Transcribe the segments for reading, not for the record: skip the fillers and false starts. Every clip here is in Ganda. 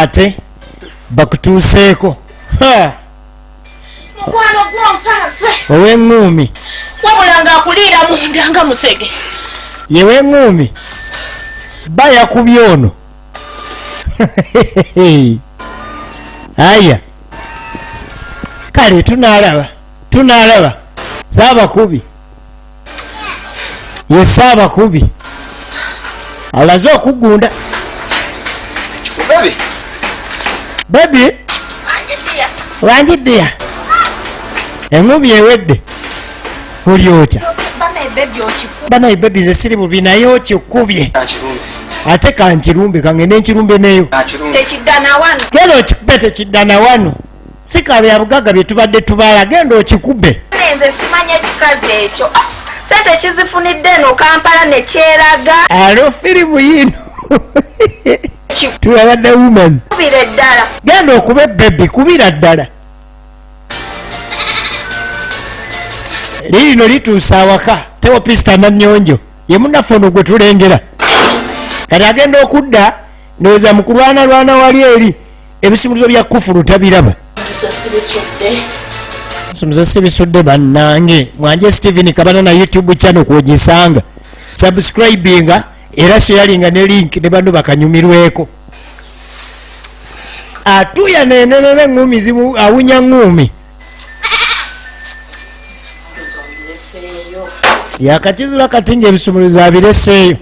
ate bakutuuseeko mukwano gwonfaafe ow'eŋŋuumi wabula ng'akuliira munda nga musege yew'eŋŋuumi ba yakubye ono aya kale tunaalaba saabakubi ye saabakubi alaze okugunda bebi wanjiddiya eŋŋumi ewedde oli otya banaye bebi ze siri bubi naye okikubye ate kankirumbe kangende nkirumbe neyo genda okikube tekidda na wano si kabe ya bugagga bye tubadde tubaala genda okikube nze simanya ekikazi ekyo sente kizifunidde eno Kampala ne kyeraga alo firimu yino tulabadde woman kubira eddala genda okube bebi kubira ddala lirino lituusa awaka teopista nannyonjo ye munaffe ono gwe tulengera kati agenda okudda ndowooza mu kulwanalwana wali eri ebisimulizo bya kufulu tabiraba ebisimulizo sibisudde bannange mwanje Steven Kabana na YouTube channel kwogisanga subscribinga era sharinga ne link ne bandu bakanyumirweko atuya nenenere ngumi zimu awunya ngumi yakachizula katinga ebisumulizo abireseeyo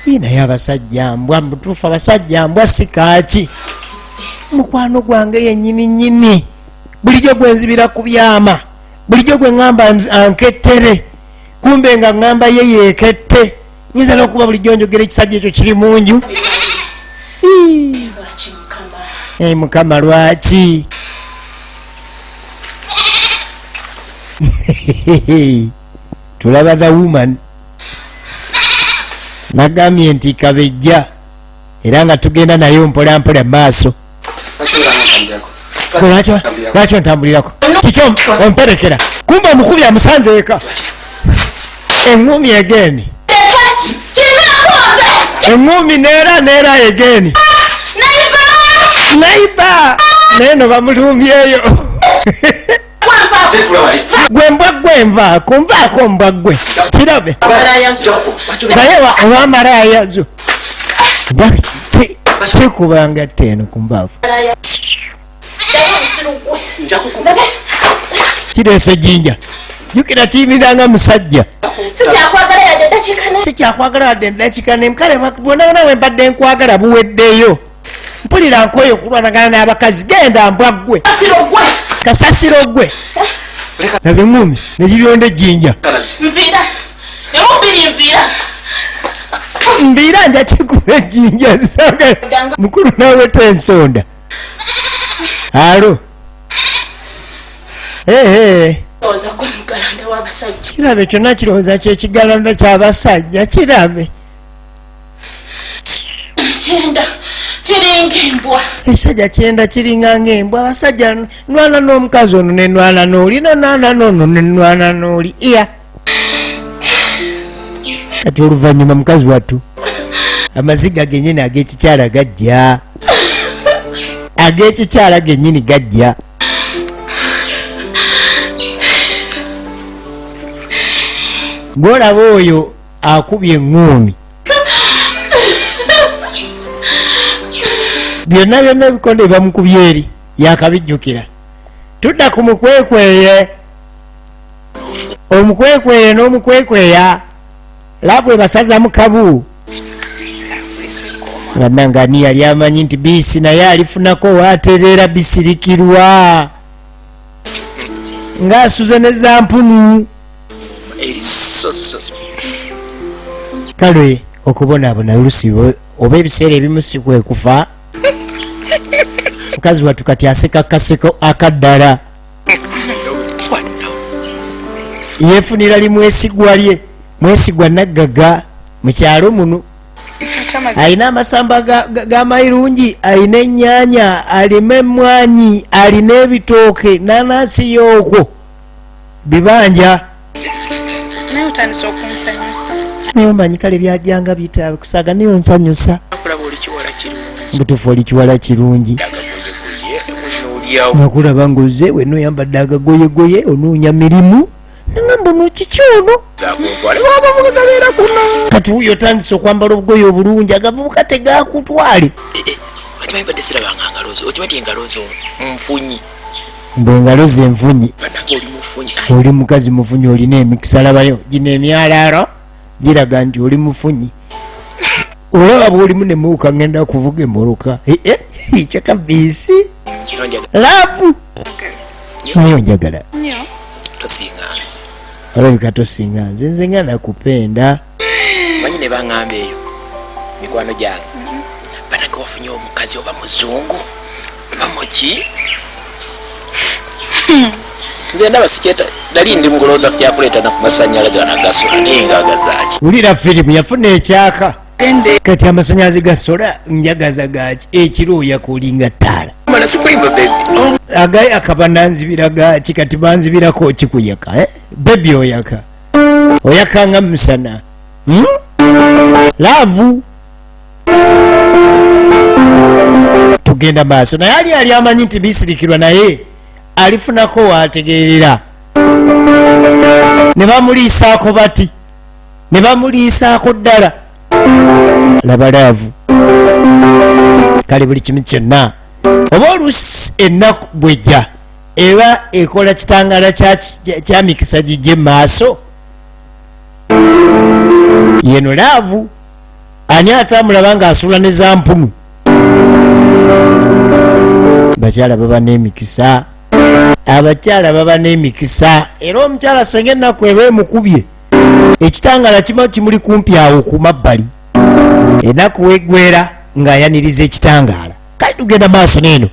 ina y'abasajja mbwa mutuufu abasajja mbwa sikaaki mukwano gwange yennyini nnyini bulijjo gwenzibira ku byama bulijjo gwe ŋŋamba ankettere kumbe nga ŋŋamba ye yeekette nyinza n'okuba bulijjo njogera ekisajja ekyo kiri mu nju mukama lwaki tulaba the woman nagambye nti kabejja era nga tugenda nayo mpolampola maaso lwaki ontambulirako kikyo omperekera kumba omukubi amusanze eka eŋŋumi egeni eŋŋumi neera egeni naiba naye no bamulumyeyo gwembwa gwenvaako nvaako mbwa gwe kirabe naye olwamalayazo kikubanga teno kumbaafu kireese jinja jukira kiyimiranga musajja sikyakwagala wadde edakika nemukale bwonabona we mbadde nkwagala buweddeyo mpulira nkoyo okulwanagana n'abakazi genda mbwa ggwe kasasiro ggwe nabeŋŋumi nekiryonda ejjinja mbiira nja kikuba ejjinja saga mukulu naweta ensonda alo kirabe kyonna kirowooza kyekigalanda kyabasajja kirabe ekisajja kyenda kiringa ng'embwa abasajja nwana n'omukazi ono nenwana n'oli nanwana n'ono nenwana n'oli iya kati oluvannyuma mukazi wattu amaziga gennyini ag'ekikyala gajja ag'ekikyala gennyini gajja gwolaba oyo akubye eŋŋuumi byonna ebikonde bamukubye eri yakabijjukira tudda ku mukwekweye omukwekweye n'omukwekweya laavu ebasaza mukabu ngannangani yali amanyi nti biisi naye alifunako waatereera bisirikirwa ng'asuze ne zampunu kale okubonaabona olusi oba ebiseera ebimu si kwe kufa mukazi wattu kati aseka kaseko akaddala yeefunira li mwesigwa lye mwesigwa naggaga mu kyalo muno alina amasamba g'amayirungi alina ennyaanya alina emmwanyi alina ebitooke nanasi yookwo bibanja naye omanyi kale byajjanga bitaabe kusaga niyo nsanyusa butufu oli kiwala kirungi nakulaba ngaoze wena oyambadde agagoyegoye onoonya mirimu nagamba no kiki ono kati wuyo otandise okwambala obugoye obulungi agavubuka tegakutwale mbwe engalo ze nfunyi oli mukazi mufunyi olina emikisa labayo gino emyalaalo giraga nti oli mufunyi olaba bwolimu nemuuka ngenda kuvuga emmotoka kyakabisi laavu naye onjagala olabika tosinga nze nze nga nakupenda manyi ne baŋŋamba eyo mikwano gyange banake wafunye omukazi oba muzungu oba muki nze ndaba siketa nali ndi mugolooza kyakuleeta nakumasanyalaze wanagasula ningagazaki wulira firimu yafuna ekyaka kati amasanyalaze gasola njagaza gaki ekiro oyakulinga ttaala mana sikulimba bebi agaye akaba nanzibira gaki kati banzibirako kikuyaka bebi oyakanga musana laavu tugenda maaso naye ali amanyi nti bisirikirwa naye alifunako wategeerera ne bamuliisaako bati ne bamuliisaako ddala laba laavu kale buli kimu kyonna oba oluusi ennaku bwejja eba ekola kitangaala kya mikisa gijje maaso yeno laavu ani atamulaba ng'asula ne za mpunu bakyala baba n'emikisa abakyala baba n'emikisa era omukyala senga ennaku eba emukubye ekitangala kiba kimuli kumpi awo ku mabbali ennaku wegwera ng'ayaniriza ekitangaala kale tugenda maaso neeno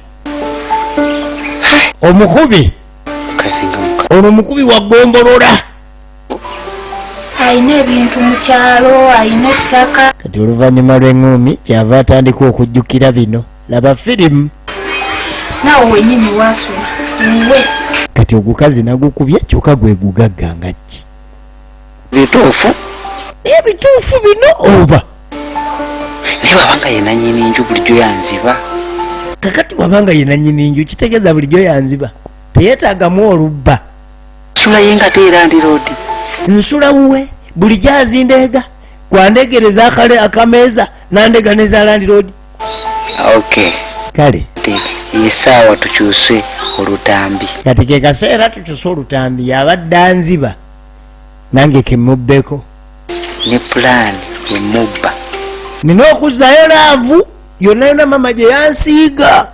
omukubi ono omukubi wagombolola ayina ebintu mu kyalo ayina ettaka kati oluvannyuma lw'eŋŋumi kyava atandika okujjukira bino laba firimu naawe wenyini wasula nwe kati ogukazi nagukubye kyokka gwe gugagganga ki bituufu ebituufu bino oba naye wabanga yena nyini nju bulijjo yanziba kakati wabanga yena nyini nju kitegeeza bulijjo yanziba teyeetaagamu olubba nsula ye nga teera ndi roodi nsula wuwe bulijjo azindeega kwandegereza akameeza nandega neza landi roodi okay kale esaawa tukyuse olutambi kati ke kaseera tukyuse olutambi yabadde anziba nange kemubbeko ne pulaani emubba nina okuzzayo laavu yonna yonna mama gye yansiiga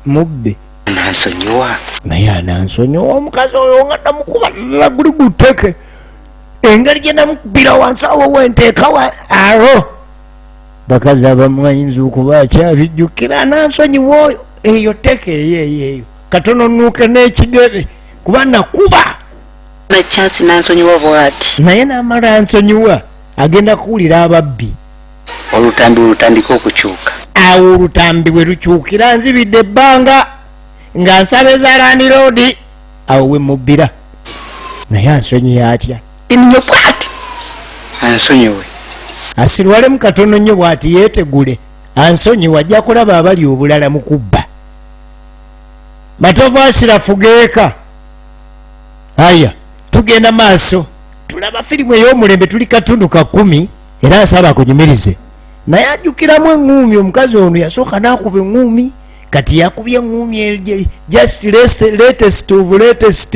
mubbe nansonyiwa naye anansonyiwa omukazi oyo nga namukuba ddala guli guteke engeri gye namukubira wansi awo wenteekawa alo bakazi abamu ayinza okuba akyabijjukira anansonyiwa oyo eyo teke eyo katono nuuke n'ekigere kuba nakuba nakyansi nansonyiwa bwati naye namala ansonyiwa agenda kuwulira ababbi olutambi olutandika okukyuka awo olutambi bwe lukyukira nzibidde ebbanga nga nsaba ezalandi roodi awo we mubbira naye ansonyiye atya ennyo bwati ansonyiwe asirwalemu katono nnyo bw'ati yeetegule ansonyiwa ajja kulaba abali obulala mu kubba matovu asirafu geeka aya tugenda maaso tulaba firimu ey'omulembe tuli katundu ka 10 era asaba akunyumirize naye ajjukiramu eŋŋuumi omukazi ono yasooka n'akuba eŋŋuumi kati yakubye eŋŋuumi just latest of latest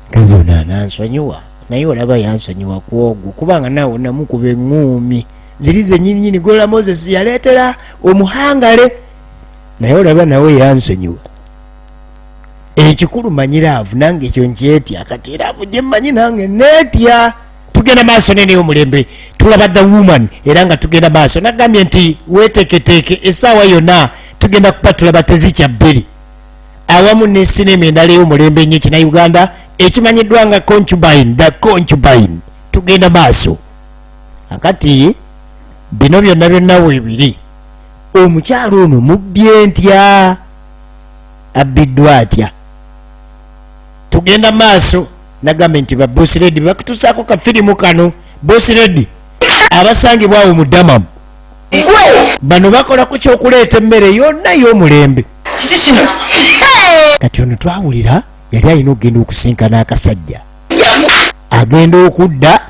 mukazi ono anansonyiwa naye olaba yansonyiwa ku ogwo kubanga naawe namukuba eŋŋuumi ziri zennyininyini gola moses yaleetera omuhangale naye olaba nawe yansonyiwa ekikulu manyi laavu nange ekyo nkyetya kati laavu gye mmanyi nange neetya tugenda maaso neneyo omulembe tulaba the woman era nga tugenda maaso nagambye nti weeteeketeeke essaawa yonna tugenda kuba tulaba tezikya bbiri awamu ne sinema endala ey'omulembe ennyo kinauganda ekimanyiddwa nga concubine the concubine tugenda maaso akati bino byonna byonna weebiri omukyalo ono mubbye ntya abbiddwa atya tugenda maaso nagambe nti ba boss lady bakutusaako kafirimu kano boss lady abasangibwawo mu damamu bano bakola ku kyokuleeta emmere yonna y'omulembe. Kiki kino? Kati ono twawulira yali alina okugenda okusinkana akasajja agenda okudda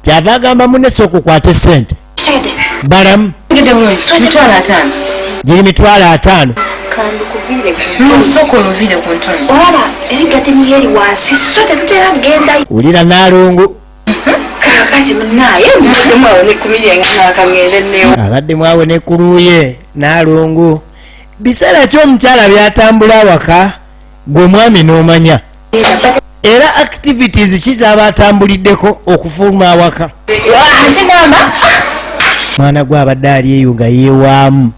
kyava agamba munese okukwata sente balamu giri 5,000 wulira Nalungu abadde mwawe ne kuluye Nalungu biseera ky'omukyala byatambula awaka gwe mwami n'omanya era activities kizaba atambuliddeko okufuluma awaka. Mwana gwe abadde ali eyo nga yeewaamu.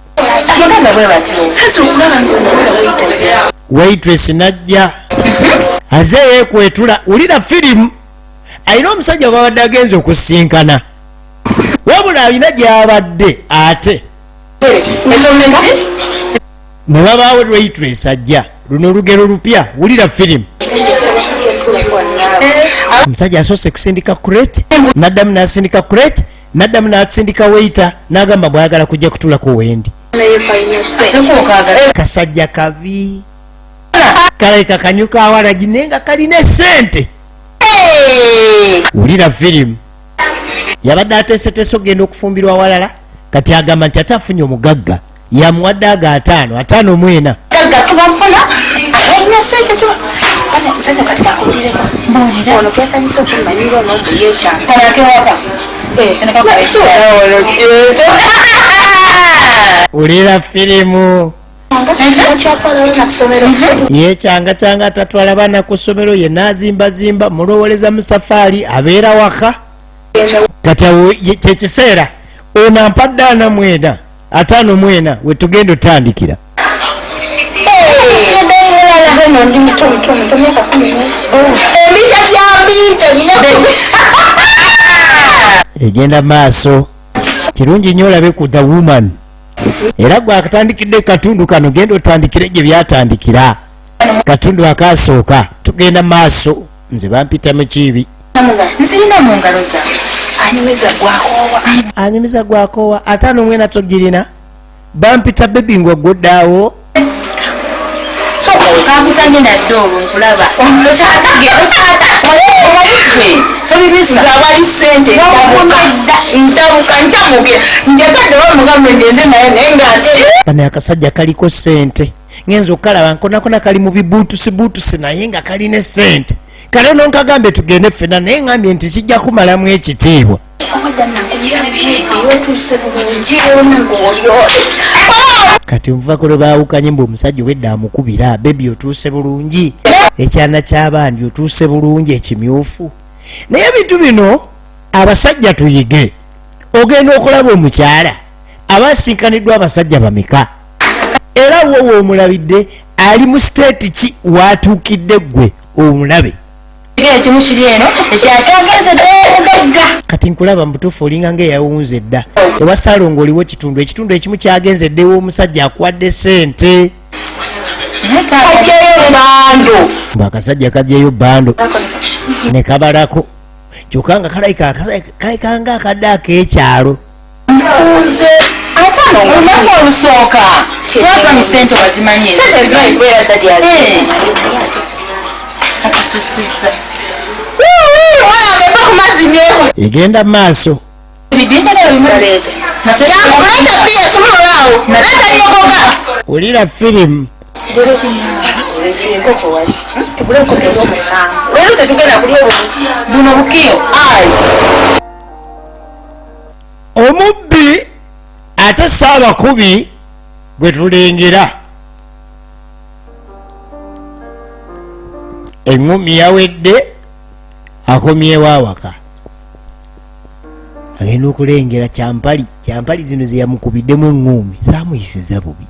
Waitress najja aze yeekwetula wulira firimu alina omusajja gwabadde agenza okusinkana wabula alina gyabadde ate ne babaawo waitress ajja luno olugero lupya wulira firimu. Omusajja asoose kusindika kurete naddamu n'asindika kurete naddamu n'asindika waiter n'agamba bwayagala kujja kutulako wendi. Kasajja kabi kalabika kanyuka awalagi naye nga kalina esente. Wulira firimu yabadde ateeseteese okugenda okufumbirwa awalala kati agamba nti ate afunye omugagga yamuwadde aga 5 mwena. Wulira firimu yekyanga tatwala baana ku ssomero ye n'azimbazimba mulowoleza mu safaari abeera waka kati awo kyekiseera ono ampadde 5 mwena we tugenda otandikira. Egenda maaso kirungi nnyo olabe ku The Woman era gwe akatandikidde katundu kano genda otandikire gye byatandikira katundu akasooka tugenda maaso nze bampita mu kibi nzirina mu ngalo za anyumiza gwakoowa 5 mwena togirina bampita bebi ng'oggoddaawo kakutanye nadde olwo nkulaba zabali sente ntabuka ntamuge njagadde bamugambe ngenze naye naye ngaate bano akasajja kaliko sente ngenza okalaba nkonakona kali mu bibuutusibuutusi naye nga kalina sente kale nonkagambe tugende ffena naye ngambye nti kijja kumalamu ekitiibwa. Kati nvako lwe baawukanye mbu omusajja owedde amukubira bebi otuuse bulungi ekyana ky'abandi otuuse bulungi ekimyufu naye ebintu bino abasajja tuyige ogenda okulaba omukyala abasinkaniddwa abasajja bameka era wowe omulabidde ali mu siteeti ki watuukidde ggwe omulabe ekimu kiri eno ekyakyagenze ddogagga kati nkulaba mubutuufu olinga ng'eyawunze dda ewa Saalongo oliwo ekitundu ekimu kyagenze ddewo omusajja akuwadde sente akasajja kajjayo bando ne kabalako kyokka nga kalabika nga akadde ak'ekyalo olunaku olusooka lwatoni sente wazimanye akasusiza egenda maaso olira firimu omubbi ate Ssaabakubi gwe tulengera eŋŋumi yawedde akomyewo awaka agenda okulengera kyampali zino zeyamukubiddemu eŋŋumi saamuyisiza bubi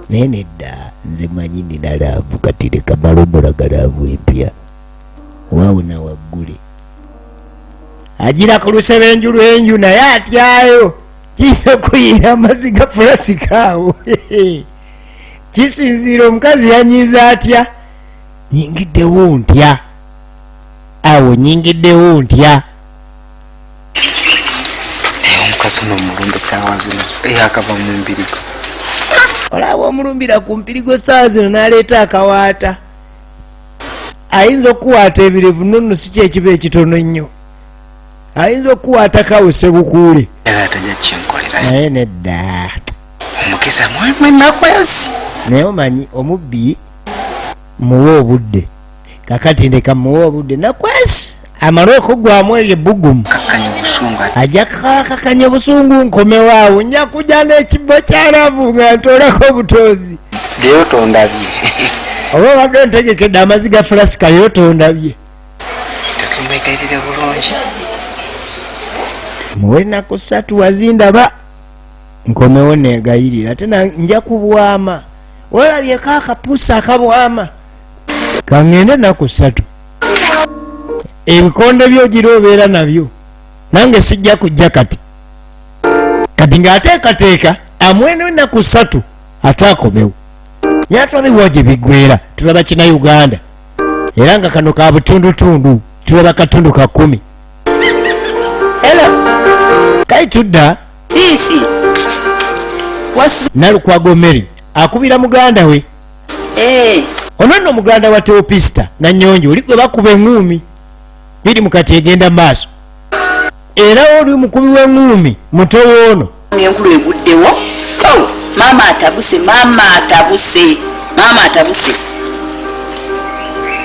naye nedda nze manyi nina laavu kati leka malomolaga laavu empya waawo nawaggule agira ku lusebenju lwenju naye atyayo kiyinza okuyira amazzi ga fulasika awo kisinziira omukazi yanyiza atya nyingiddewo ntya awo nyingiddewo ntya kasino omulumbe saawa zino akava mu mpirigo. olaba omulumbira ku mpirigo saa zino n'aleeta akawaata. ayinza okuwaata ebirevu nonno si kyekiba ekitono nnyo. ayinza okuwaata kawuse bukuule era tajja kinkolera naye nedda omukisa mwenakwezi. naye omanyi omubbi muwe obudde kakati ndeka muwe obudde nakwesi amale okugwamu eryo ebbugumu kakkanya obusungu ajja kakakanya obusungu nkomewaawo nja kujja n'ekibbo kyalavu nga ntoolako obutoozi leero tondabye oba obadde ntegekedde amazzi ga fulasika leero tondabye tokimwegairire bulungi muwe ennaku 3 wazindaba nkomewo negayirira ate nja kubwama olabyeko akapuusa akabwama kaŋŋende ennaku 3 ebikonde byogira obeera nabyo nange sijja kujja kati ng'ateekateeka amweno ennaku 3 ate akomewo yatulabiwa gye biggweera tulaba kina Uganda era nga kano ka butundutundu tulaba katundu ka 10. kati tudda Sisi. Nalukwago Mary akubira muganda we. Ono nno muganda wa Teopista na Nnyonjo oli gwe bakuba eŋŋuumi biri mu kati egenda maaso. Era oli mukumi w'eŋŋuumi muto w'ono. Enkulu eguddewo. Maama atabuse.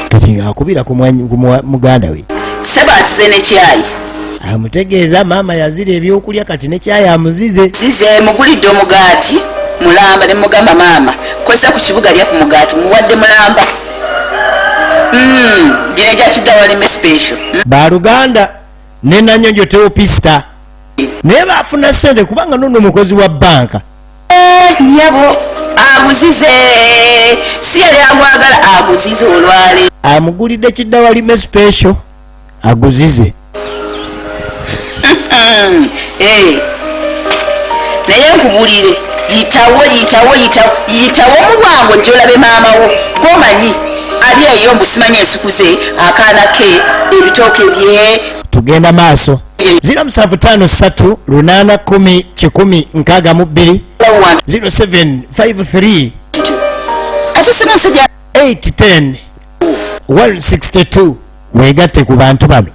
Kati akubira ku muganda we. Seba asize ne kyayi. Amutegeeza maama yazira ebyokulya kati ne kyayi amuzize. Size mugulidde omugaati mulamba ne mugamba maama kwesa ku kibuga lya ku mugaati muwadde mulamba. Gine gya Kiddawalime special. Baluganda ne Nanyonjo Teopista naye baafuna ssente kubanga nono omukozi wa banka. Nyabo aguzize si yali amwagala aguzize olwale. Amugulidde Kiddawalime special aguzize. Naye nkubulire yitawo omulwango gy'olabe maama wo gwomanyi ali eyo mbusimanyi ensuku ze akaana ke ebitooke bye. Tugenda maaso 0753 810 0753 ate singa omusajja 810 162 weegatte ku bantu bano.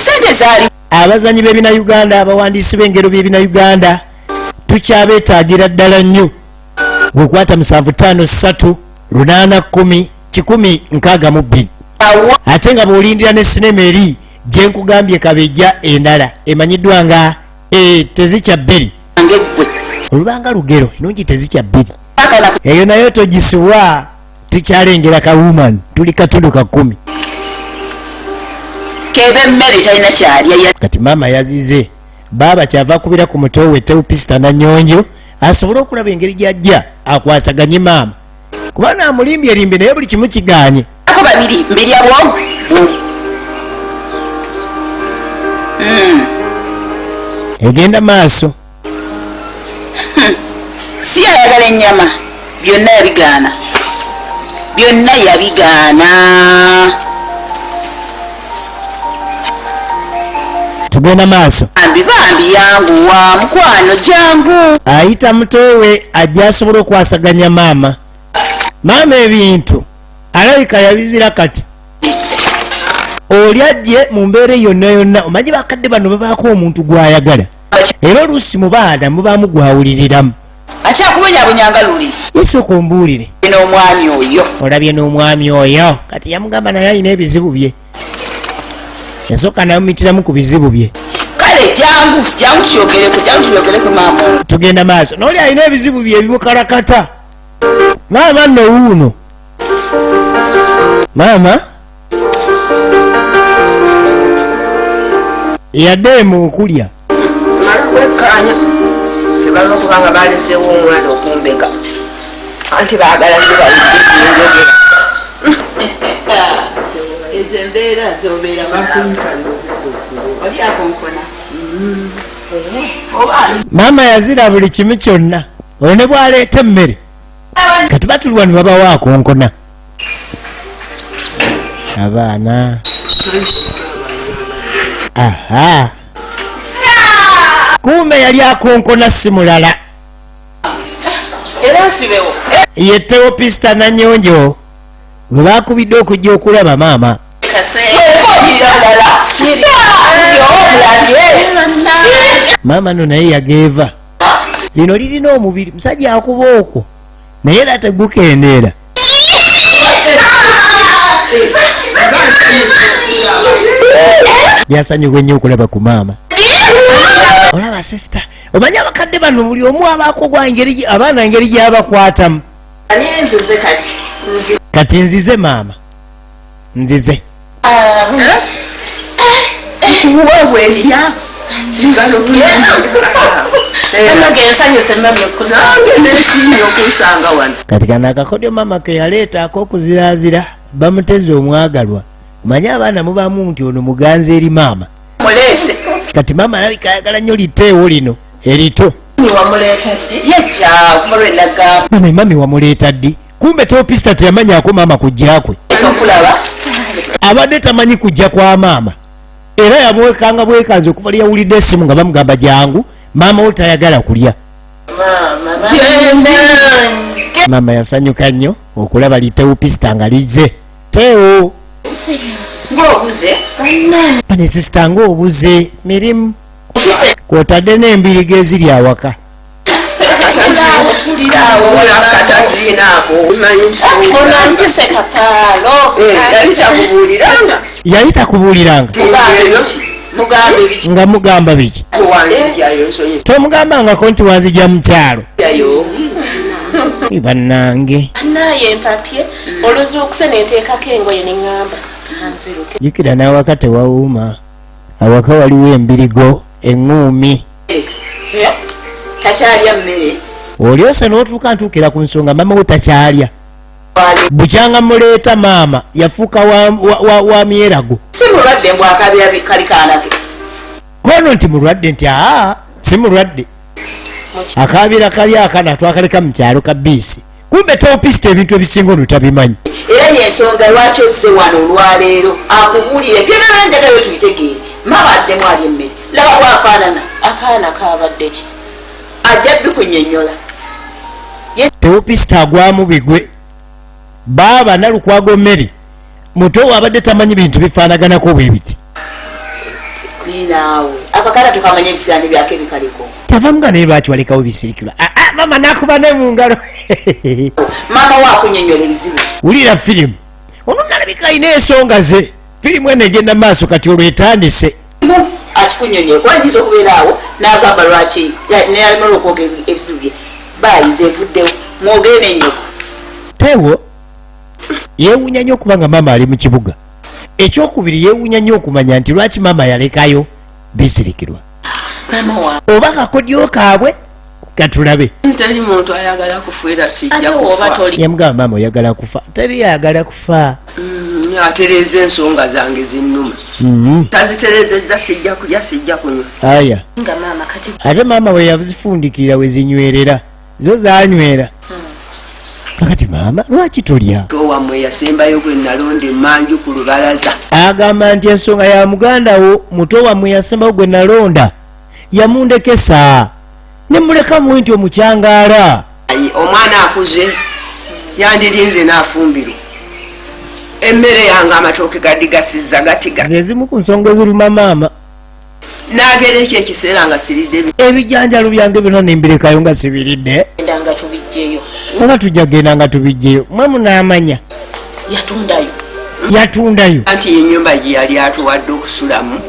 sente zaali abazanyi b'ebina Uganda abawandiisi b'engero b'ebina Uganda tukyabeetaagira ddala nnyo gwekwata 753 810 162 ate nga bw'olindira ne sinema eri gye nkugambye kabejja endala emanyiddwa nga tezikya bbiri olubanga lugero enungi tezikya bbiri eyo nayo togisubwa tukyalengera ka woman tuli katundu ka 10 kebe mmere kyalina kyalya. Kati maama yazize baaba kyava kubira ku muto we Teopista na Nnyonjo asobole okulaba engeri gy'ajja akwasaganye maama kuba naamulimbyelimbe naye buli kimu kiganye. Ako babiri mbiri abwo. Egenda maaso. Si ayagala ennyama byonna yabigaana. Tugenda maaso. Bambi yanguwa mukwano jangu. Ayita mutowe ajja asobole okwasaganya maama. Maama ebintu alabika yabizira kati. Oli ajje mu mbeera yonna omanyi bakadde bano babaako omuntu gw'ayagala. Era oluusi mu baana mubaamu gwawuliriramu. Akyakubonyaabonyanga luli. Yesooka ombuulire. N'omwami oyo. Olabye n'omwami oyo. Kati yamugamba naye alina ebizibu bye. Yasooka namumitiramu ku bizibu bye. Kale jangu kyogereko maama. Tugenda maaso. N'oli alina ebizibu bye ebimukalakata. Maama nno wuuno. Maama yaddeemu okulya. Malwekkaanya tebalina okubanga baleseewo omwana okumbeka anti baagala nzibalijjegera ezo embeera zobeera oli akonkona. Maama yazira buli kimu kyonna olwo ne bwaleeta emmere kati batulwa ne babawo akonkona. Abaana aha kumbe yali akonkona si mulala era nsibewo ye Teopista Nanyonjo we bakubidde okujja okulaba maama. Maama no naye yageeva lino lirina omubiri musajja akuba okwo naye era tegukendeera. Yasanyuka nnyo okulaba ku maama. Olaba sisita omanyi abakadde bano buli omu abaako gwa ngeri abaana ngeri gyabakwatamu. Kati nzize maama nzize kati kana akakodyo maama ke yaleeta ak'okuzirazira bamuteze omwagalwa. Omanyi abaana mubamu nti ono muganzi eri maama. Kati maama alabika ayagala nnyo liteewo lino erito. Mami wamuleeta ddi? Kumbe Teopista teyamanyako maama kujja kwe. Abadde tamanyi kujja kwa maama era yamwekanga bwekazi okuva lyawulidde essimu nga bamugamba jangu maama we tayagala kulya. Maama yasanyuka nnyo okulaba li Teopista nga lize. Teo bane sisita ng'obuze mirimu kwotadde n'embiriga eziri awaka. Yali takubuuliranga nga mugamba biki? Tomugambangako nti wanzija mukyalo. Bannange jukira n'awaka tewawuuma. Awaka waliwo embirigo eŋŋuumi. takyalya mmere olyose n'otuuka ntuukira ku nsonga maama we takyalya. Bukyanga muleeta maama yafuuka wa myerago. si mulwadde mbwakabya kali kaanake kono nti mulwadde nti si mulwadde akaabira kali akana twakaleka mu kyalo ka biisi. Kumbe Teopista ebintu ebisinga ono tabimanyi. era yensonga lwaki ozze wano olwaleero akubuulire byonna njagayo tubitegeere mabaddemu ali emmere laba bwafaanana akaana kabadde ki ajja bikunyonnyola. Teopista agwamu bigwe baaba Nalukwago Mary muto wabadde tamanyi bintu bifaanaganako bwe biti. Naawe akakala tukamanya ebisaani byake bikaliko tavamu nga naye lwaki walekawo bisirikirwa. Maama nakuba ne mu ngalo. maama waakunyonnyola ebizibu. Wulira firimu ono nalabika alina ensonga ze. Firimu eno egenda maaso kati olwo etandise. Akikunyonnyola kubanyiza okubeera awo n'agamba lwaki neyalimalwa okwogera ebizibu bye baayiza evuddewo mwogere n'ennyoko. Tewo yeewuunya nnyo okuba nga maama ali mu kibuga. Ekyokubiri yeewuunya nnyo okumanya nti lwaki maama yalekayo bisirikirwa. Oba kakodyo kaabwe katulabe. Teri muntu ayagala kufuira sijja kufa. Yamugamba maama oyagala kufa. Teri ayagala kufa. Atereza ensonga zange zinnuma. Taziterezezza sijja kulya sijja kunywa. Aya. Nga maama kati Ate maama we yazifundikirira we zinywerera. Zo zanywera. Kakati maama lwaki tolya? Wamwe yasembayo gwe nalonda emmanju ku lubalaza. Agamba nti ensonga ya muganda wo muto wamwe yasembayo gwe nalonda yamundekesa ne muleka muwe nti omukyangaala. Omwana akuze yandirinze n'afumbirwa. Emmere yange amatooke gaddigasizza gatiga. Zezimu ku nsonga eziruma maama. Naagera ekyo ekiseera nga siridde Ebijanjalo byange byonna nembirekayo nga sibiridde. endanga tubijjeyo Oba tujja genda nga tubijjeyo. Mwe munaamanya. Yatundayo. anti ennyumba gye yali atuwadde okusulamu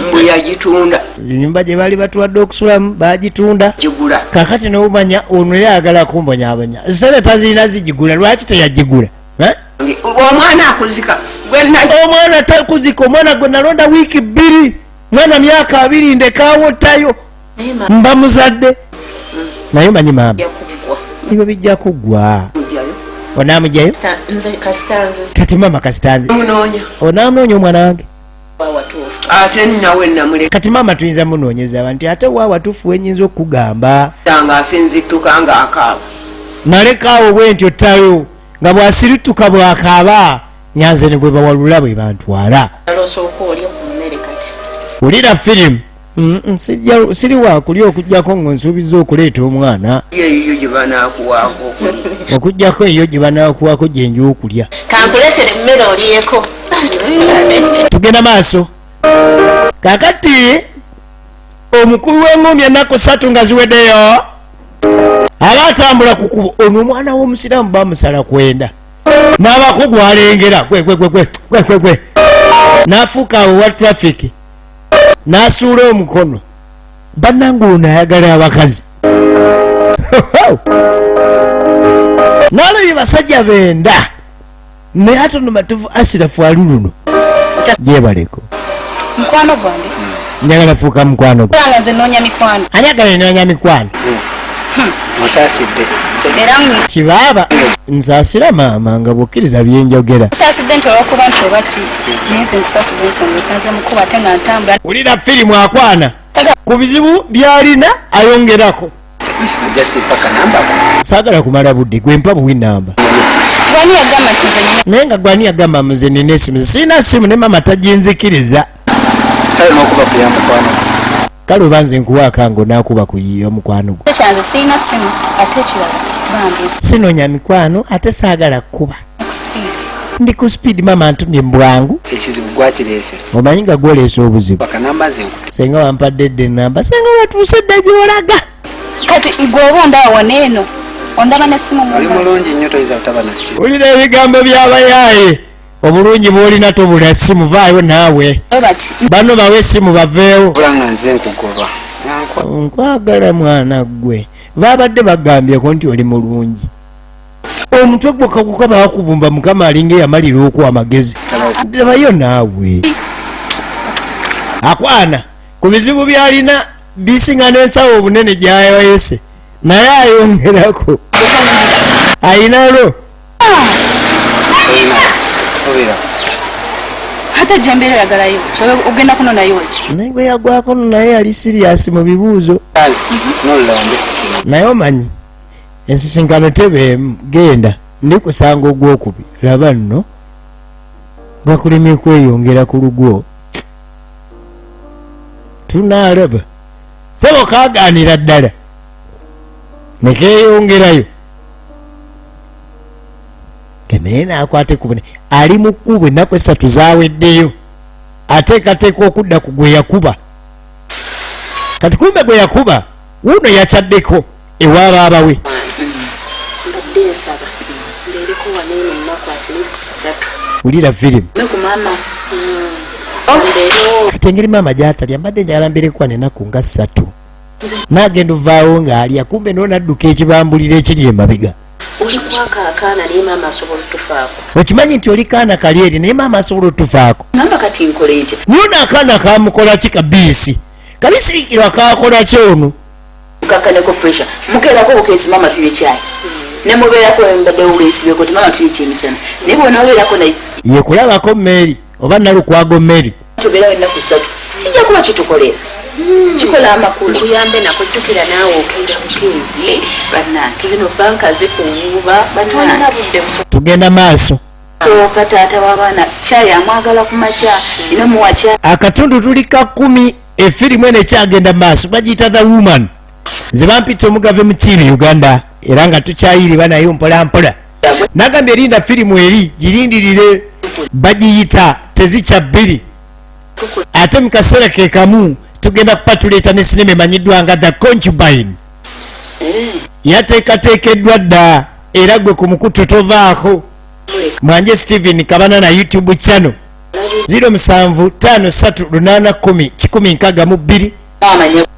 mbwe yagitunda Ennyumba gye baali batuwadde okusulamu baagitunda. gigula. Kakati n'omanya ono yali ayagala kumbonyabonya. Sere tazirina zigigula lwaki teyagigula? Omwana akuzika Omwana takuzika omwana gwe nalonda wiiki 2. Mwana myaka 2 ndekaawottayo. Mba muzadde. Naye manyi maama. Ebyo bijja kuggwa. Onaamuggyayo? nze kasitanze Kati maama kasitanze. munoonya Onaamunoonya omwana wange? watuufu ate nnawe namuleka Kati maama tuyinza munoonyeza nti ate wa watuufu wenyinza okukugamba. nga asinzittuka ng'akaaba. Nalekaawo bwe ntyo ttayo nga bw'asirituka bw'akaaba nyanze ne bwe bawalula bwe bantwala. alosooka olya ku mmere kati Wulira firimu siri wakulya okugjako ng'onsuubiza okuleeta omwana yeyo gye banaakuwaako okugjako eyo gye banaakuwako gyenja okulya kankuleetere emmere olyeko tugenda maaso kakati omukulu w'engombi ennaku 3 nga ziweddeyo aba atambula ku kubo ono omwana w'omusiraamu bamusala kwenda n'abako gwalengera kwe n'afuuka awo wa trafiki n'asuula omukono bannange ono ayagala abakazi n'alabye basajja benda naye ate ono matuvu Ashirafu aluluno gyebaleko mukwano gwange njagala fuuka mukwano gwe nga nze noonya mikwano ani agala noonya mikwano musaasidde era kibaaba nsaasira maama nga bwokkiriza byenjogera nsaasidde nti olwokuba nti oba ki naye nze nkusaasidde ensonga esanze mukuba ate nga ntambula wulira firimu akwana ku bizibu byalina ayongerako just paka namba saagala kumala budde gwempa buwi namba gwani yagamba nti nze nyina naye nga gwani yagamba muze nina esimu sirina simu ne mama taginzikiriza kale n'okuba kuya mukwano kale oba nze nkuwaakango n'akuba kuyiya omukwano gwe kyanze sirina simu ate ekirala bambi sinoonya mikwano ate saagala kuba speed ndi ku speed mama ntumye mbwangu ekizibu gwakireese omanyi nga gwoleesa obuzibu paka namba ze senga wampadde dde enamba senga watuuse dde gyolaga kati gweoba ondaba waneeno ondaba nesimu oli mulungi nnyo toyinza kutaba na simu olina ebigambo by'abayaaye obulungi bw'olina tobula simu vaayo naawe bati bano bawe esimu baveewo bula nga nze nkugoba nkwagala mwana gwe babadde bagambyeko nti oli mulungi omutwe gwokka gwokka bakubumba mukama alinga eyamalira okwa amagezi bayo naawe akwana ku bizibu byalina bisinga n'ensawo obunene gyayese naye ayongerako ayinalo obera ate gyembeera oyagalayo ogenda kuno nayo ki naye gwe yagwako naye yali siriyasi mu bibuuzo kazi nolola ndi kusimu naye omanyi ensisinkano tebeemu genda ndi kusanga ogwokubi laba nno gakulimi kweyongera ku lugwo tunaalaba sebo kagaanira ddala nekeyongerayo naye naakwate kubone ali mu kkubo ennaku 3 zaweddeyo ateekateeka okudda ku gwe yakuba kati kumbe gwe yakuba wuno yakyaddeko ewaabaabawe mbadde nsaba mbeereko waneeno ennaku at least 3 wulira firimu ne ku maama kati engeri maama gyatalya mbadde njagala mbeereko wanenaku nga 3 naagenda ovaawo ng'alya kumbe noonadduka ekibambulira ekiri emabega oli kwaka akaana naye maama asobola otufaako okimanyi nti oli kaana kali eri naye maama asobola otufaako namba kati nkole ntya nyono akaana kamukola ki kabiisi kabisirikirwa kakola ki ono mukakaneko pressure mukeerako bukeesi maama tulye kyayi ne mubeerako mbadde wuleesibeko ti maama tulye kyemisana naye bwona obeerako naye yekulabako mmeri oba nalukwago mmeri tubeerawo ennaku 3 kijja kuba kitukolera kikola amakulu kuyambe nakujjukira naawe okeera bukeezi bannange zino banka zikuwuuba bannange budde tugenda maaso sooka taata w'abaana kyayi amwagala ku makya ino muwa kyayi akatundu tuli ka 10 efirimu eno ekyagenda maaso bagiyita the woman nze bampita omugave mukiibi uganda era nga tukyayiriba naye mpolampola nagambye erinda firimu eri girindirire bagiyita tezikya 2 ate mu kaseera ke kamu tugenda kupatuleeta ne sinema emanyiddwa nga the concubine yateekateekeddwa dda era gwe ku mukutu tovaako mwanje Steven Kabana na YouTube channel 0753810162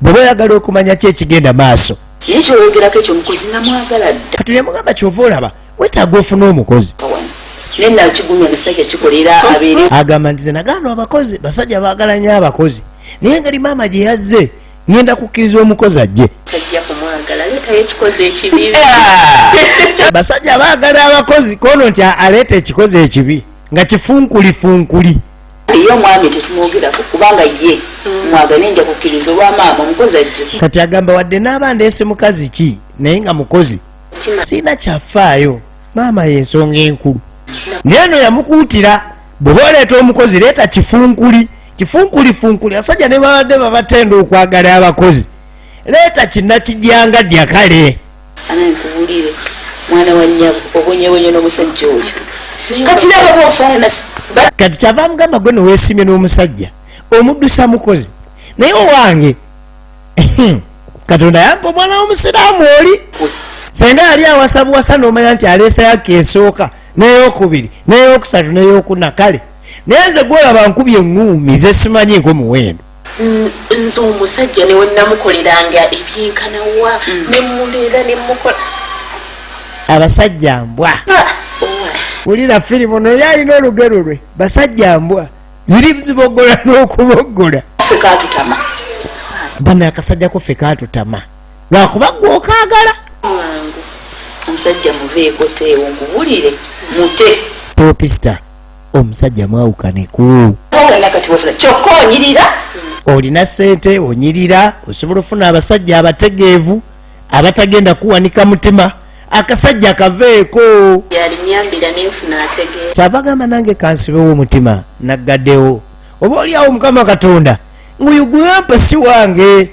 bw'oba oyagala okumanya ki ekigenda maaso naye kyoyogerako ekyo omukozi namwagala dda kati nemugamba kyova olaba wetaaga ofuna omukozi naye nakigumya musajja kikolera abeere agamba nti ze nagaana abakozi basajja baagala nnyo abakozi naye engeri maama gye yazze ngenda kukkiriza omukozi ajje tajja kumwagala leetayo ekikozi ekibi basajja baagala abakozi kono nti aleeta ekikozi ekibi nga kifunkulifunkuli ye omwami tetumwogerako kubanga ye mwagale nja kukkiriza olwamaama omukozi ajje kati agamba wadde n'aba ndeese mukazi ki naye nga mukozi sirina kyafaayo maama y'ensonga enkulu naye no yamukuutira bw'oba oleeta omukozi leeta kifunkuli kifunkulifunkuli abasajja ne babadde babatenda okwagala abakozi leeta kinakijjanga ddya kale anankubulire mwana wa nnyabo obonyebonye n'omusajja oyo kati naba bwofaanana kati kyava amugamba gwe noweesimye n'omusajja omuddusa mukozi naye owange katonda yampa omwana w'omusiraamu oli senga yali awasa buwasa n'omanya nti aleesayako esooka n'eyokubiri n'eyokusatu n'eyokuna kale naye nze gwolaba nkubye eŋŋuumi ze simanyiiko muwendo nze omusajja ne wennamukoleranga ebyenkanawa nemuleera nemukola abasajja mbwa wulira firimu no yalina olugero lwe basajja mbwa ziri zibogola n'okubogola ffe katutama bana akasajja ko ffe katutama lwakuba gwe okaagala wangu omusajja muveeko teewo nkubulire mute popista omusajja mwawukaneku ogenda kati wefuna kyokka onyirira olina ssente onyirira osobola ofuna abasajja abategeevu abatagenda kuwanika mutima akasajja kaveeko yali nyambira nenfuna ategeera kyavagamba nange kansibewo omutima naggaddewo oba oliawo mukama katonda nguyuguyampa si wange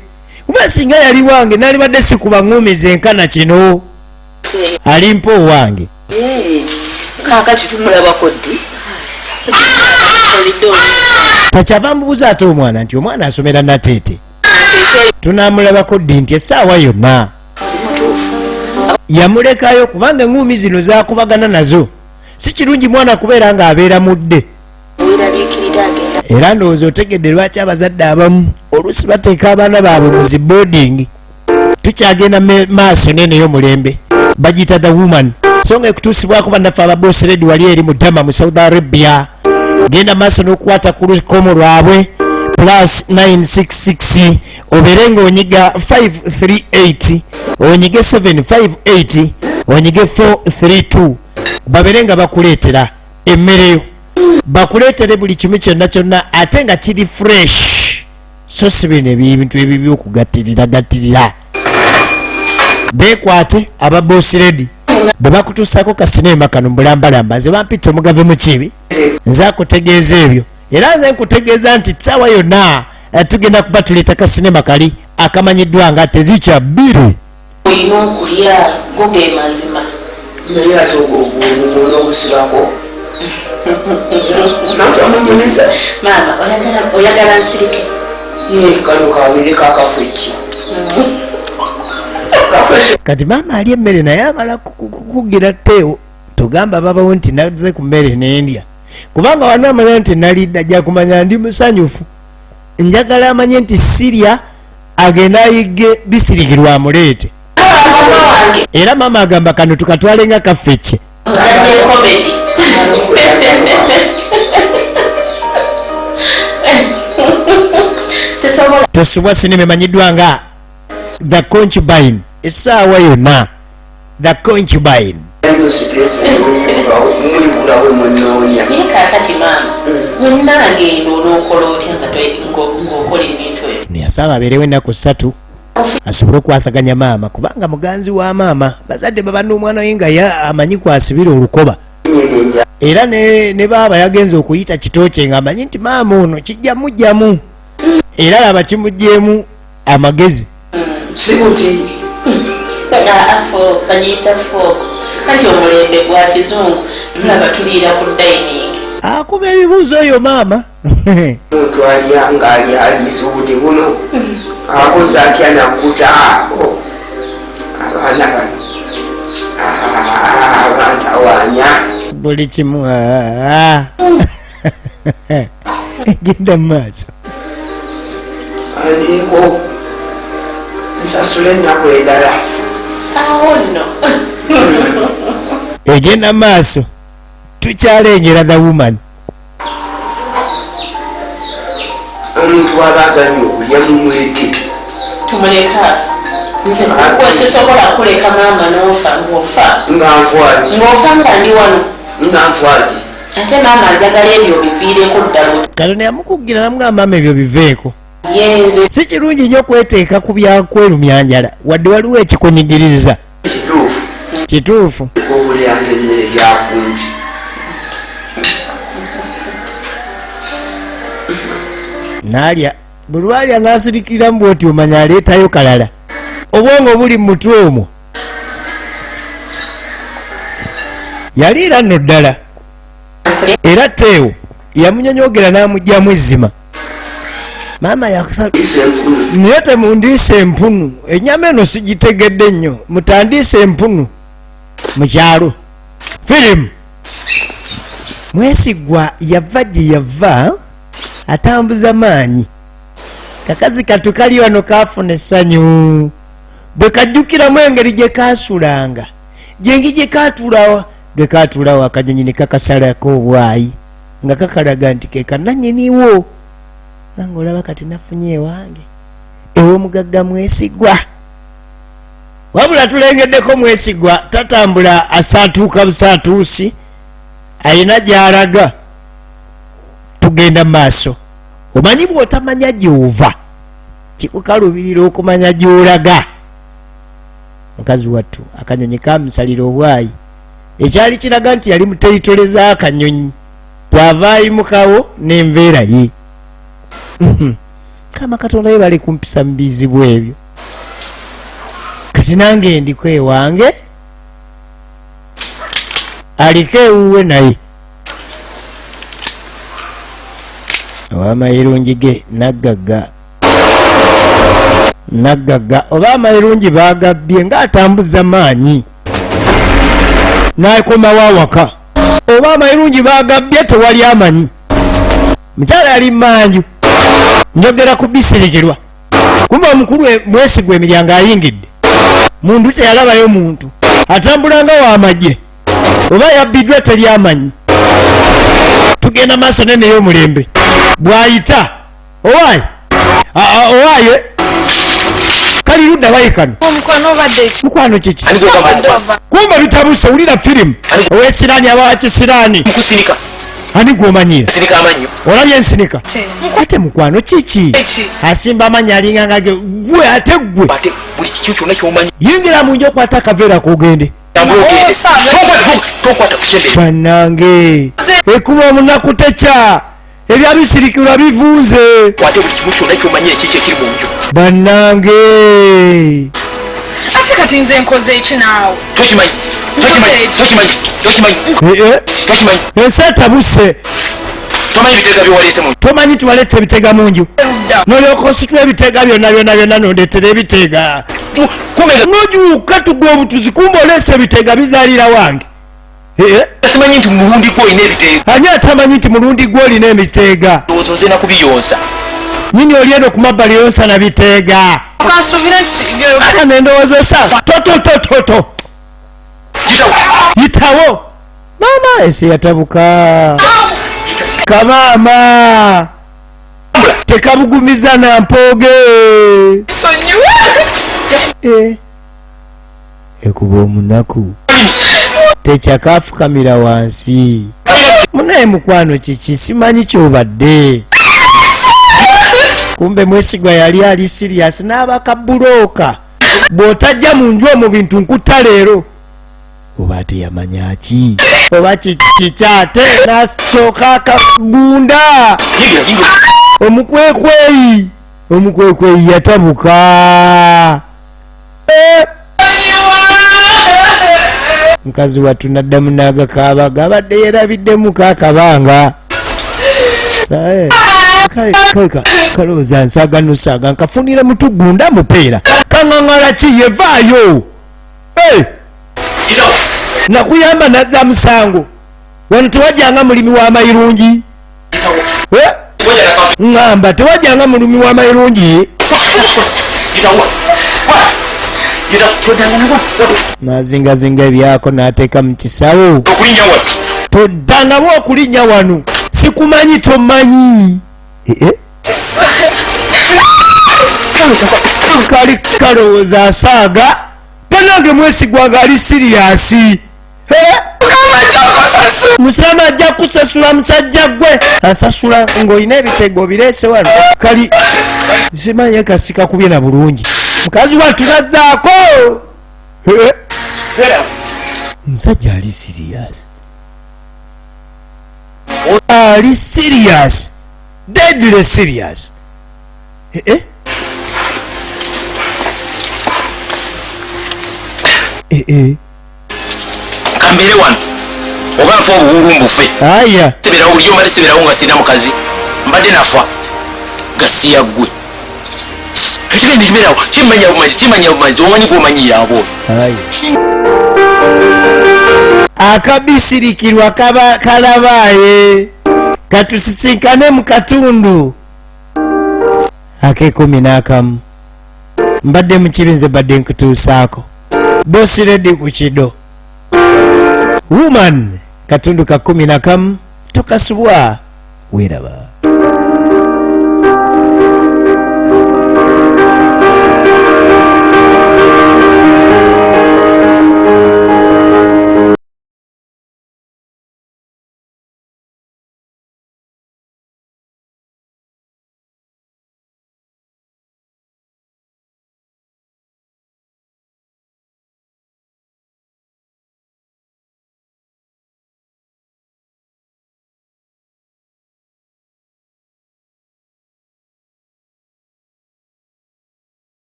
kuba singa yali wange nalibadde sikuba ŋŋumi zenkana kino alimpa owange kaakati tumulabako ddi takyava mbubuza ate omwana nti omwana asomera nateete tunamulabako ddi nti essaawa yonna yamulekayo kubanga eŋŋumi zino zakubagana nazo si kirungi mwana kubeera ng'abeera mudde era ndowooza otegedde lwaki abazadde abamu oluusi bateeka abaana baabwe mu zi boarding tukyagenda maaso neneyomulembe bagiyita the woman so nga ekutuusibwako bannaffe ababosiredi wali eri mu Dama mu Saudi Arabia genda maaso n'okukwata ku lukomo lwabwe plus 966 obeere ng'onyiga 538 onyige 758 onyige 432 babeere nga bakuleetera emmereyo bakuleetere buli kimu kyonna kyonna ate nga kiri fresh so si bino ebintu ebyo by'okugattirira beekwate ababosiredi bwe bakutuusako kasineema kano mubulambalamba nze bampita omugave mu kibi nze akutegeeza ebyo era nze nkutegeeza nti ssaawa yonna tugenda kuba tuleeta kasineema kali akamanyiddwa nga tezikya bbiri olina okulya go ge mazima naye ate ogw'obusibako nasamunyumisa maama oyagala nsirike kano kabiri kakafriki kati maama ali emmere naye amala kukugira tteewo tugamba babawo nti naze ku mmere n'endya kubanga wano amanya nti nalidda ajja kumanya ndi musanyufu njagala amanye nti sirya agenda ayigge bisirikirwa amuleete era maama agamba kano tukatwale nga kaffecce ozadde komedi sisobola tosubwa sinema emanyiddwa nga the concubine essaawa yonna the concubine naye kaakati maama wennaagenda onookola otya ng'okola ebintu ebyo niyasaba abeerewo ennaku 3 asobole okwasaganya maama kubanga muganzi wa maama bazadde baba n'omwana we nga amanyi kwasibira olukoba era ne baaba yagenza okuyita kitooke nga amanyi nti maama ono kijjamujjamu era laba kimugjeemu amagezi sibuti kagiyita fooko kati omulembe gwa kizungu tulaba tuliira ku dining akuba ebibuuzo oyo maama omuntu alya ng'ali aliisa obuti buno akoze atya nakuta abaana bano abantu awanya buli kimu genda mu maaso aliko nsasula ennaku endala awo nno egenda mu maaso tukyalengera the woman omuntu waba aganye okulya mumuleke tumuleka nze sisobola kuleka maama n'ofa ng'ofa nga ndi wano nga nfwaki ate maama ajagala ebyo biviireko ddala kalona yamukugira namugamba maama ebyo biveeko yenze si kirungi nnyo okweteeka ku byakwerumya njala wadde waliwo ekikunyigiriza kituufu obulyanga emmere byafungi nalya bulwalya nasirikira mbu oti omanya aleetayo kalala obwongo buli mutwe omwo yaliira nno ddala era teewo yamunyonyogera n'amugyamu ezzima maama yakusaba naye temundiisa empunu ennyama eno sigitegedde nnyo mutandiisa empunu mu kyalo firimu Mwesigwa yava gye yava atambuza maanyi kakazi katukali wano kafuna essanyu bwe kajjukiramu engeri gye kasulanga gyengi gye katulawa bwe katulawo akanyonyi ne kakasalako obwayi nga kakalaga nti ke kanannyiniwo nange olaba kati nafunye ewange ew'omugagga Mwesigwa wabula tulengeddeko Mwesigwa tatambula asaatuuka busaatuusi ayina gy'alaga tugenda maaso omanyi bw'otamanya gy'ova kikukalubirira okumanya gy'olaga mukazi wattu akanyonyi kamusalira obwayi ekyali kiraga nti yali muteritoleza akanyonyi bw'ava ayimukawo n'enveera ye kama Katonda ye bali kumpisa mu bizibu ebyo kati nange ndiko ewange aliko ewuwe naye awamayirungi ge naggagga oba amayirungi bagabbye ng'atambuza maanyi n'akomawo awaka oba amayirungi bagabbye tewali amanyi mukyala yali manju njogera ku bisirikirwa kumba omukulu Mwesigwa emiryango ayingidde muntu teyalabayo muntu atambulanga w'amagye oba yabbiddwa teri amanyi tugenda maaso nene y'omulembe bw'ayita owaaye kali ludda bayi kano mukwano kiki kumba bitabuse wulira firimu ow'esiraani abawa kisiraani ani gw'omanyira olabye ensinika ate mukwano kiki asimba amanyi alinganga ge gwe ate gwe yingira mu nju okwata akaveera kogende bannange ekuba omunaku tekya ebya bisirikirwa bivuuze bannange ate kati nze nkoze eki naawe ensi etabuse tomanyi tuwaleta ebitega mu nju nolyoka osikira ebitega byonna nondeetera ebitega nojuuka tugwa obutuzi kumba oleesa ebitega bizaalira wange ani atamanyi nti mulundi gwe olina emiteega nyini oli eno ku mabbali yonsa na biteega nendowooza osa tototototo yitawo maama ensi yatabuka kamaama tekabugumiza na mpooge ekuba omunaku tekyakafukamira wansi munaye mukwano kiki simanyi kyobadde kumbe Mwesigwa yali ali sirias n'abaka bulooka bw'otajja mu nju omwo bintu nkutta leero oba teyamanya ki oba kikyate nasooka akagunda omukwekweyi yatabuka mukazi wattu naddamu n'agakaabaga abadde yerabidde kakabanga kalowooza nsaganosaaga nkafunire mutugunda mupeera kaŋaŋala ki yevaayo nakuyamba nazza musango wano tewajjanga mulimi w'amayirungi ŋŋamba tewajjanga mulimi w'amayirungi nazingazinga ebyako n'ateeka mu kisawo toddangamu okulinnya wano sikumanyi tomanyi kali kalowooza asaaga panange Mwesigwa ngaali siriyasi musama ajja kusasula musajja gwe asasula ng'olina ebitego obireese wano kali simanyi kasika kubye na bulungi mukazi wattu nazzaako musajja ali siriyasi deadly serious. kambere wano oba nfa obuwulu mbufe aya sibirawo bulijjo mbadde sibirawo nga sirina mukazi mbadde nafa gasiya ggwe ekigende kibirawo kimanya bumanzi omanyi gwomanyira abo akabisirikirwa kalabaaye katusisinkane mu katundu ake11 mbadde mu kibinze mbadde nkutuusaako bosi redi ku kido woman katundu ka 11 tokasubwa weeraba.